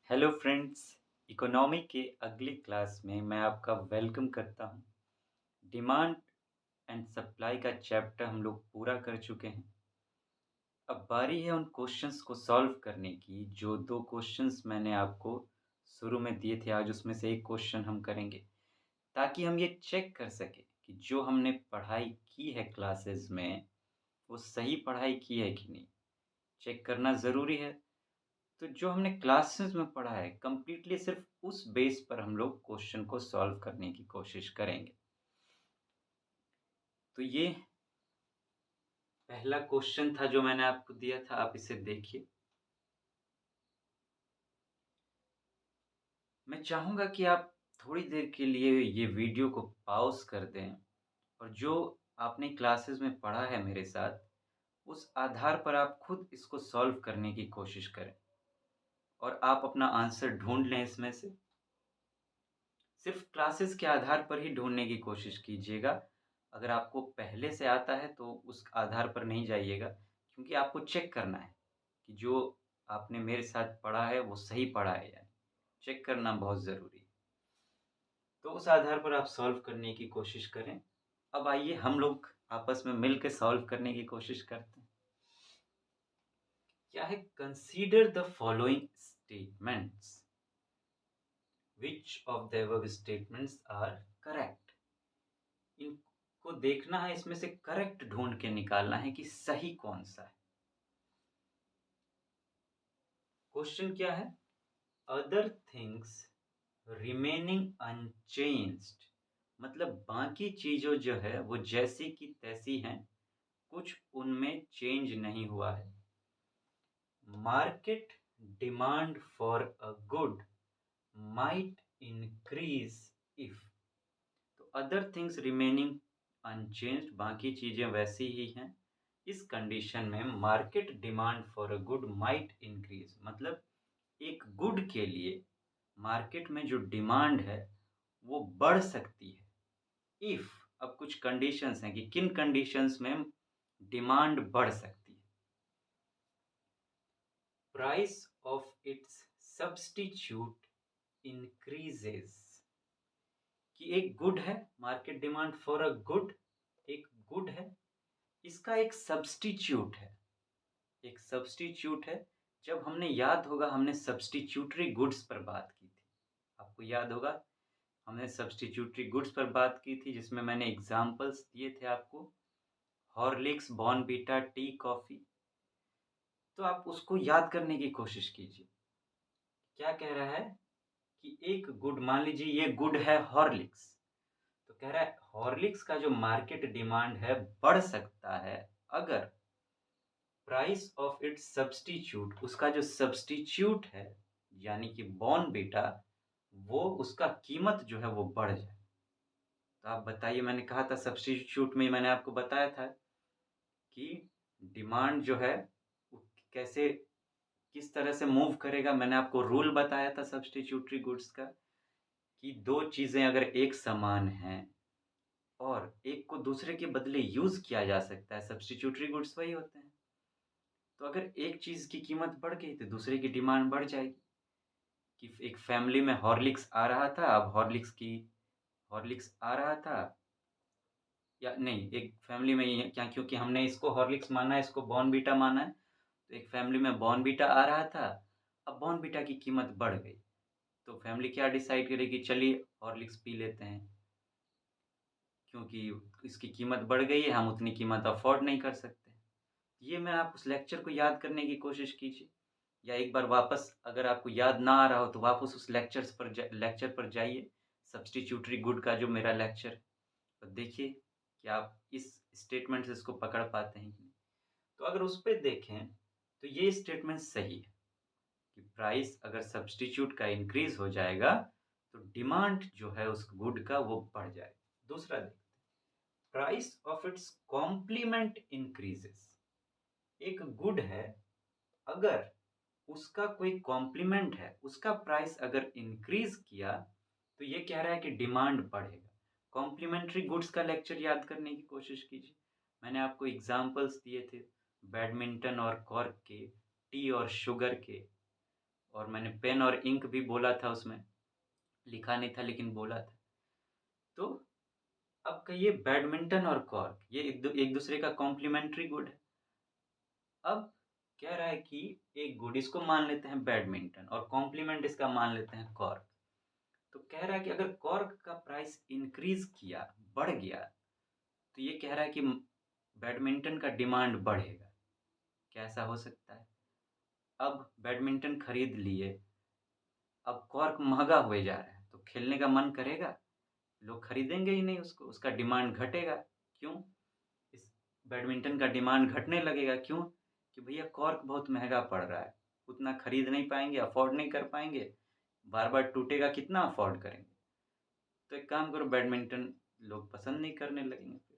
Hello friends, economy के अगली class में मैं आपका वेलकम करता हूँ। डिमांड एंड सप्लाई का चैप्टर हम लोग पूरा कर चुके हैं। अब बारी है उन क्वेश्चंस को सॉल्व करने की जो 2 क्वेश्चंस मैंने आपको शुरू में दिए थे। आज उसमें से एक क्वेश्चन हम करेंगे ताकि हम ये चेक कर सकें कि जो हमने पढ़ाई की है क्लासेस में, वो सही पढ़ाई की है कि नहीं। चेक करना ज़रूरी है। तो जो हमने क्लासेस में पढ़ा है कंप्लीटली सिर्फ उस बेस पर हम लोग क्वेश्चन को सॉल्व करने की कोशिश करेंगे। तो ये पहला क्वेश्चन था जो मैंने आपको दिया था, आप इसे देखिए। मैं चाहूँगा कि आप थोड़ी देर के लिए ये वीडियो को पॉज़ कर दें और जो आपने क्लासेस में पढ़ा है मेरे साथ, उस आधार पर आप खुद इसको सॉल्व करने की कोशिश करें और आप अपना आंसर ढूँढ लें इसमें से। सिर्फ़ क्लासेस के आधार पर ही ढूँढने की कोशिश कीजिएगा। अगर आपको पहले से आता है तो उस आधार पर नहीं जाइएगा, क्योंकि आपको चेक करना है कि जो आपने मेरे साथ पढ़ा है वो सही पढ़ा है या नहीं। चेक करना बहुत ज़रूरी है। तो उस आधार पर आप सॉल्व करने की कोशिश करें। अब आइए हम लोग आपस में मिल के सॉल्व करने की कोशिश करते हैं। क्या है, consider the following statements. Which of the above statements are correct? इनको देखना है, इसमें से करेक्ट ढूँढ के निकालना है कि सही कौन-सा है। क्वेश्चन क्या है? अदर थिंग्स रिमेनिंग अनचेंज्ड, मतलब बाकी चीज़ों जो है वो जैसी की तैसी हैं, कुछ उनमें चेंज नहीं हुआ है। Market demand for a good might increase if. तो अदर थिंग्स रिमेनिंग अनचेंज्ड, बाकी चीज़ें वैसी ही हैं। इस कंडीशन में market demand for a good might increase, मतलब एक गुड के लिए मार्केट में जो डिमांड है वो बढ़ सकती है। इफ, अब कुछ कंडीशंस हैं कि किन कंडीशंस में डिमांड बढ़ सकती है। Price of it's substitute increases, कि एक गुड है, market demand for a good, एक गुड है, इसका एक सब्स्टिट्यूट है। एक सब्स्टिट्यूट है। जब हमने, याद होगा, हमने सब्स्टिट्यूटरी गुड्स पर बात की थी। आपको याद होगा हमने सब्स्टिट्यूटरी गुड्स पर बात की थी, जिसमें मैंने एग्जांपल्स दिए थे आपको, हॉर्लिक्स, बॉर्नवीटा, टी, कॉफ़ी। तो आप उसको याद करने की कोशिश कीजिए। क्या कह रहा है कि एक गुड, मान लीजिए ये गुड है हॉर्लिक्स, तो कह रहा है हॉर्लिक्स का जो मार्केट डिमांड है बढ़ सकता है अगर प्राइस ऑफ इट्स सब्स्टिट्यूट, उसका जो सब्स्टिट्यूट है यानी कि बॉर्नवीटा, वो उसका कीमत जो है वो बढ़ जाए। तो आप बताइए, मैंने कहा था सब्स्टिट्यूट में, मैंने आपको बताया था कि डिमांड जो है वो कैसे, किस तरह से मूव करेगा। मैंने आपको रूल बताया था सब्स्टिट्यूटरी गुड्स का कि दो चीज़ें अगर एक समान हैं और एक को दूसरे के बदले यूज़ किया जा सकता है, सब्स्टिट्यूटरी गुड्स वही होते हैं। तो अगर एक चीज़ की कीमत बढ़ गई तो दूसरे की डिमांड बढ़ जाएगी। कि एक फैमिली में हॉर्लिक्स आ रहा था, अब हॉर्लिक्स आ रहा था, या नहीं, एक फैमिली में ही है क्या, क्योंकि हमने इसको हॉर्लिक्स माना है, इसको बॉर्नवीटा माना है। तो एक फैमिली में बॉर्नवीटा आ रहा था, अब बॉर्नवीटा की कीमत बढ़ गई, तो फैमिली क्या डिसाइड करेगी, चलिए हॉर्लिक्स पी लेते हैं, क्योंकि इसकी कीमत बढ़ गई है, हम उतनी कीमत अफ़ोर्ड नहीं कर सकते। ये मैं, आप उस लेक्चर को याद करने की कोशिश कीजिए, या एक बार वापस, अगर आपको याद ना आ रहा हो तो वापस उस लेक्चर पर जाइए, सब्स्टिट्यूटरी गुड का जो मेरा लेक्चर है, और देखिए कि आप इस स्टेटमेंट से इसको पकड़ पाते हैं कि नहीं। तो अगर उस पे देखें तो ये स्टेटमेंट सही है कि प्राइस अगर सब्स्टिट्यूट का इंक्रीज़ हो जाएगा तो डिमांड जो है उस गुड का वो बढ़ जाएगा। दूसरा देखते हैं, price of its complement increases. एक गुड है, अगर उसका कोई कॉम्प्लीमेंट है, उसका प्राइस अगर इंक्रीज किया तो ये कह रहा है कि डिमांड बढ़ेगा। कॉम्प्लीमेंट्री गुड्स का लेक्चर याद करने की कोशिश कीजिए। मैंने आपको एग्जांपल्स दिए थे बैडमिंटन और कॉर्क के, टी और शुगर के, और मैंने पेन और इंक भी बोला था उसमें, लिखा नहीं था लेकिन बोला था। तो अब कहिए बैडमिंटन और कॉर्क ये एक दूसरे का कॉम्प्लीमेंट्री गुड है। अब कह रहा है कि एक गुड इसको मान लेते हैं बैडमिंटन और कॉम्प्लीमेंट इसका मान लेते हैं कॉर्क। तो कह रहा है कि अगर कॉर्क का प्राइस इंक्रीज किया, बढ़ गया, तो ये कह रहा है कि बैडमिंटन का डिमांड बढ़ेगा। कैसा हो सकता है? अब बैडमिंटन खरीद लिए, अब कॉर्क महंगा हुए जा रहा है तो खेलने का मन करेगा? लोग खरीदेंगे ही नहीं उसको, उसका डिमांड घटेगा। क्यों? इस बैडमिंटन का डिमांड घटने लगेगा। क्यों? कि भैया कॉर्क बहुत महंगा पड़ रहा है, उतना खरीद नहीं पाएंगे, अफोर्ड नहीं कर पाएंगे, बार बार टूटेगा, कितना अफोर्ड करेंगे। तो एक काम करो, बैडमिंटन लोग पसंद नहीं करने लगेंगे, फिर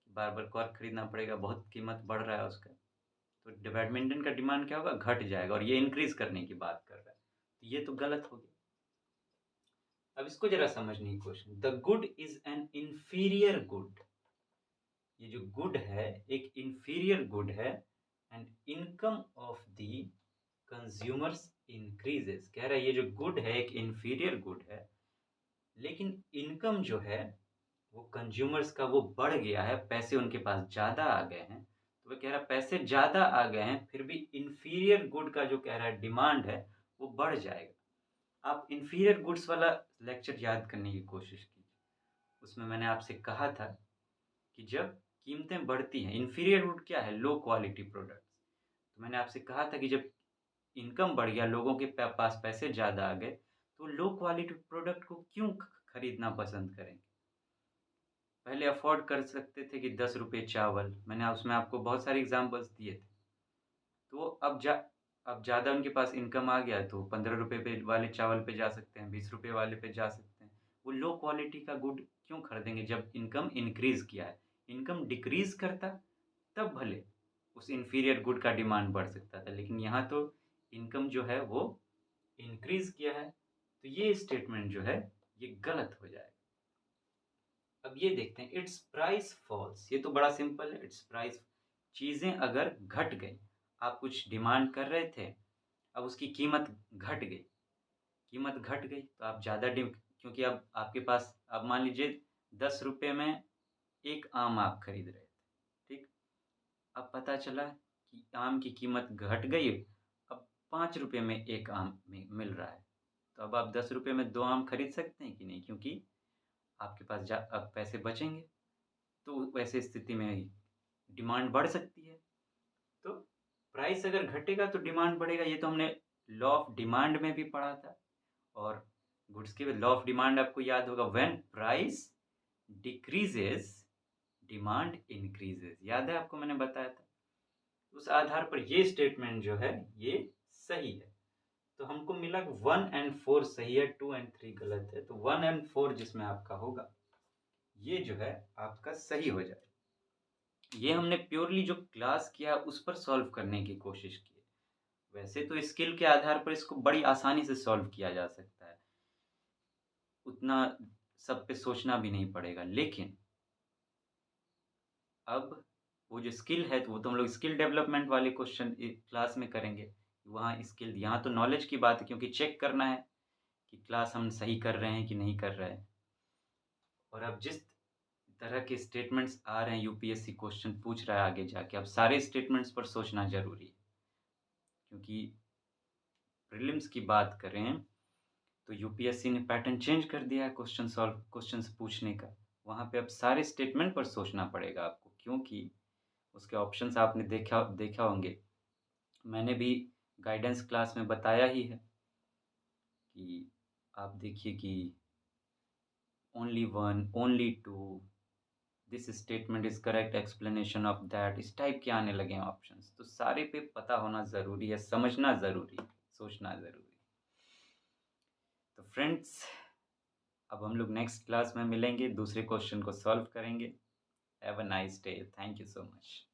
बार बार कॉर्क खरीदना पड़ेगा, बहुत कीमत बढ़ रहा है उसका। तो बैडमिंटन का डिमांड क्या होगा? घट जाएगा, और ये इंक्रीज करने की बात कर रहा है, तो ये तो गलत हो गया। अब इसको जरा समझने की कोशिश। The good is an inferior good. ये जो गुड है एक इंफीरियर गुड है, and income of the consumers increases. कह रहा है ये जो गुड है एक इंफीरियर गुड है, लेकिन इनकम जो है वो कंज्यूमर्स का वो बढ़ गया है, पैसे उनके पास ज़्यादा आ गए हैं। तो वह कह रहा है पैसे ज़्यादा आ गए हैं, फिर भी इंफीरियर गुड का जो कह रहा है डिमांड है वो बढ़ जाएगा। आप इंफीरियर गुड्स वाला लेक्चर याद करने की कोशिश कीजिए। उसमें मैंने आपसे कहा था कि जब कीमतें बढ़ती हैं, इंफीरियर गुड क्या है? Low quality products. तो मैंने आपसे कहा था कि जब इनकम बढ़ गया, लोगों के पास पैसे ज़्यादा आ गए, तो लो क्वालिटी प्रोडक्ट को क्यों खरीदना पसंद करेंगे? पहले अफोर्ड कर सकते थे कि 10 रुपये चावल, मैंने उसमें आपको बहुत सारे एग्जांपल्स दिए थे। तो अब ज़्यादा उनके पास इनकम आ गया तो 15 रुपये पे वाले चावल पे जा सकते हैं, 20 रुपये वाले पे जा सकते हैं। वो लो क्वालिटी का गुड क्यों खरीदेंगे जब इनकम इंक्रीज किया है? इनकम डिक्रीज करता तब भले उस इंफीरियर गुड का डिमांड बढ़ सकता था, लेकिन यहाँ तो इनकम जो है वो इंक्रीज किया है, तो ये स्टेटमेंट जो है ये गलत हो जाएगा। अब ये देखते हैं, इट्स प्राइस फॉल्स। ये तो बड़ा सिंपल है, इट्स प्राइस। चीज़ें अगर घट गई, आप कुछ डिमांड कर रहे थे, अब उसकी कीमत घट गई, कीमत घट गई तो आप ज़्यादा डिम क्योंकि अब आपके पास, अब मान लीजिए 10 रुपये में एक आम आप खरीद रहे थे, ठीक? अब पता चला कि आम की कीमत घट गई, अब 5 रुपये में एक आम मिल रहा है। तो अब आप 10 रुपये में 2 आम खरीद सकते हैं कि नहीं? क्योंकि आपके पास अब पैसे बचेंगे। तो वैसे स्थिति में डिमांड बढ़ सकती है। तो प्राइस अगर घटेगा तो डिमांड बढ़ेगा, ये तो हमने लॉ ऑफ डिमांड में भी पढ़ा था। और गुड्स के लॉ ऑफ डिमांड आपको याद होगा, when price decreases demand increases. याद है आपको, मैंने बताया था। उस आधार पर ये स्टेटमेंट जो है ये सही है। तो हमको मिला 1 और 4 सही है, 2 और 3 गलत है। तो 1 और 4 जिसमें आपका होगा ये जो है आपका सही हो जाए। ये हमने प्योरली जो क्लास किया उस पर सॉल्व करने की कोशिश की है। वैसे तो स्किल के आधार पर इसको बड़ी आसानी से सॉल्व किया जा सकता है, उतना सब पे सोचना भी नहीं पड़ेगा। लेकिन अब वो जो स्किल है तो वो तो हम लोग स्किल डेवलपमेंट वाले क्वेश्चन क्लास में करेंगे। वहाँ स्किल, यहाँ तो नॉलेज की बात है, क्योंकि चेक करना है कि क्लास हम सही कर रहे हैं कि नहीं कर रहे हैं। और अब जिस तरह के स्टेटमेंट्स आ रहे हैं, यूपीएससी क्वेश्चन पूछ रहा है आगे जाके, अब सारे स्टेटमेंट्स पर सोचना ज़रूरी है। क्योंकि प्रीलिम्स की बात करें तो यूपीएससी ने पैटर्न चेंज कर दिया है क्वेश्चंस पूछने का। वहाँ पे अब सारे स्टेटमेंट पर सोचना पड़ेगा आपको, क्योंकि उसके ऑप्शंस आपने देखा होंगे। मैंने भी गाइडेंस क्लास में बताया ही है कि आप देखिए कि only one, only two, this statement is correct explanation of that, इस टाइप के आने लगे हैं ऑप्शंस। तो सारे पे पता होना ज़रूरी है, समझना ज़रूरी है, सोचना ज़रूरी है। तो फ्रेंड्स, अब हम लोग नेक्स्ट क्लास में मिलेंगे, दूसरे क्वेश्चन को सॉल्व करेंगे। Have a nice day, thank you so much.